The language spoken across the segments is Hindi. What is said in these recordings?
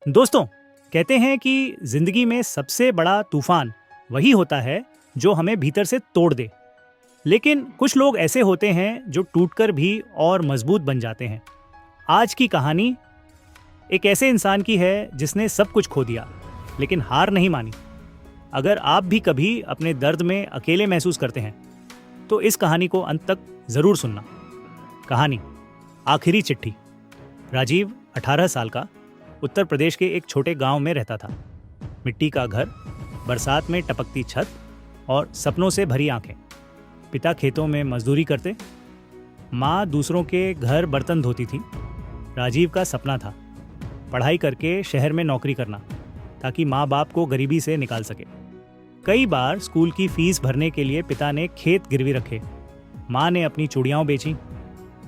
दोस्तों, कहते हैं कि जिंदगी में सबसे बड़ा तूफान वही होता है जो हमें भीतर से तोड़ दे। लेकिन कुछ लोग ऐसे होते हैं जो टूटकर भी और मजबूत बन जाते हैं। आज की कहानी एक ऐसे इंसान की है जिसने सब कुछ खो दिया लेकिन हार नहीं मानी। अगर आप भी कभी अपने दर्द में अकेले महसूस करते हैं तो इस कहानी को अंत तक जरूर सुनना। कहानी आखिरी चिट्ठी। राजीव 18 साल का उत्तर प्रदेश के एक छोटे गांव में रहता था। मिट्टी का घर, बरसात में टपकती छत और सपनों से भरी आंखें। पिता खेतों में मजदूरी करते, माँ दूसरों के घर बर्तन धोती थी। राजीव का सपना था पढ़ाई करके शहर में नौकरी करना ताकि माँ बाप को गरीबी से निकाल सके। कई बार स्कूल की फीस भरने के लिए पिता ने खेत गिरवी रखे, माँ ने अपनी चूड़ियाँ बेची,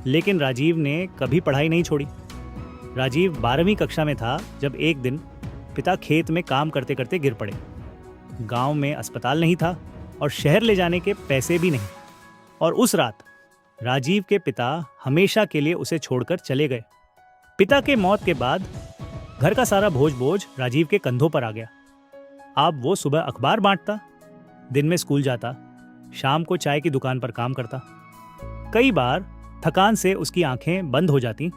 लेकिन राजीव ने कभी पढ़ाई नहीं छोड़ी। राजीव 12वीं कक्षा में था जब एक दिन पिता खेत में काम करते करते गिर पड़े। गांव में अस्पताल नहीं था और शहर ले जाने के पैसे भी नहीं। और उस रात राजीव के पिता हमेशा के लिए उसे छोड़कर चले गए। पिता के मौत के बाद घर का सारा बोझ राजीव के कंधों पर आ गया। अब वो सुबह अखबार बांटता, दिन में स्कूल जाता, शाम को चाय की दुकान पर काम करता। कई बार थकान से उसकी आंखें बंद हो जाती,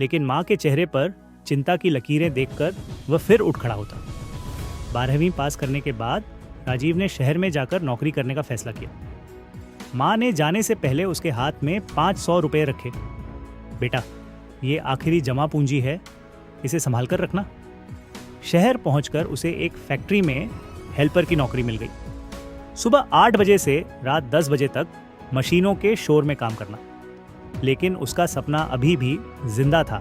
लेकिन माँ के चेहरे पर चिंता की लकीरें देखकर वह फिर उठ खड़ा होता। 12वीं पास करने के बाद राजीव ने शहर में जाकर नौकरी करने का फैसला किया। माँ ने जाने से पहले उसके हाथ में 500 रुपये रखे। बेटा, ये आखिरी जमा पूंजी है, इसे संभाल कर रखना। शहर पहुंचकर उसे एक फैक्ट्री में हेल्पर की नौकरी मिल गई। सुबह 8 बजे से रात 10 बजे तक मशीनों के शोर में काम करना। लेकिन उसका सपना अभी भी जिंदा था।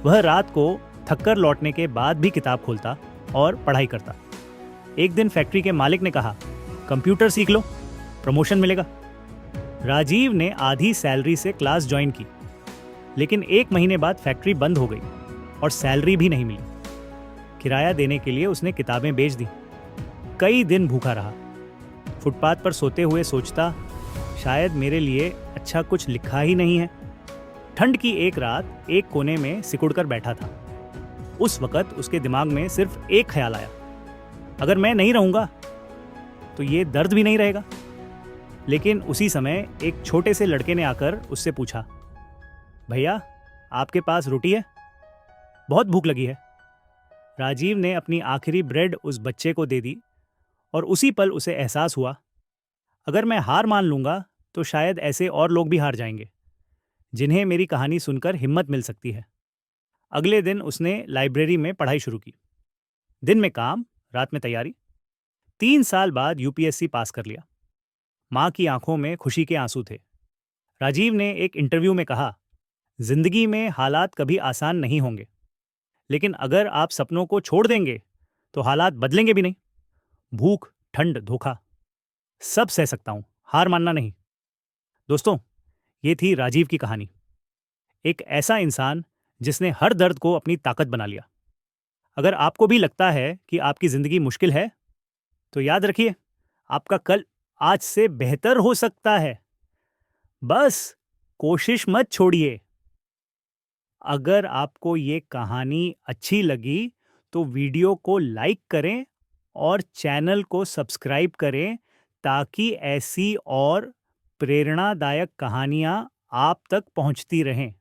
वह रात को थककर लौटने के बाद भी किताब खोलता और पढ़ाई करता। एक दिन फैक्ट्री के मालिक ने कहा, कंप्यूटर सीख लो, प्रमोशन मिलेगा। राजीव ने आधी सैलरी से क्लास ज्वाइन की, लेकिन 1 महीने बाद फैक्ट्री बंद हो गई और सैलरी भी नहीं मिली। किराया देने के लिए उसने किताबें बेच दी। कई दिन भूखा रहा। फुटपाथ पर सोते हुए सोचता, शायद मेरे लिए अच्छा कुछ लिखा ही नहीं है। ठंड की एक रात एक कोने में सिकुड़कर बैठा था। उस वक्त उसके दिमाग में सिर्फ एक ख्याल आया, अगर मैं नहीं रहूंगा तो ये दर्द भी नहीं रहेगा। लेकिन उसी समय एक छोटे से लड़के ने आकर उससे पूछा, भैया आपके पास रोटी है? बहुत भूख लगी है। राजीव ने अपनी आखिरी ब्रेड उस बच्चे को दे दी और उसी पल उसे एहसास हुआ, अगर मैं हार मान लूंगा तो शायद ऐसे और लोग भी हार जाएंगे जिन्हें मेरी कहानी सुनकर हिम्मत मिल सकती है। अगले दिन उसने लाइब्रेरी में पढ़ाई शुरू की। दिन में काम, रात में तैयारी। 3 साल बाद यूपीएससी पास कर लिया। माँ की आंखों में खुशी के आंसू थे। राजीव ने एक इंटरव्यू में कहा, जिंदगी में हालात कभी आसान नहीं होंगे, लेकिन अगर आप सपनों को छोड़ देंगे तो हालात बदलेंगे भी नहीं। भूख, ठंड, धोखा, सब सह सकता हूं, हार मानना नहीं। दोस्तों, ये थी राजीव की कहानी। एक ऐसा इंसान जिसने हर दर्द को अपनी ताकत बना लिया। अगर आपको भी लगता है कि आपकी जिंदगी मुश्किल है, तो याद रखिए, आपका कल आज से बेहतर हो सकता है। बस कोशिश मत छोड़िए। अगर आपको ये कहानी अच्छी लगी तो वीडियो को लाइक करें और चैनल को सब्सक्राइब करें ताकि ऐसी और प्रेरणादायक कहानियां आप तक पहुंचती रहें।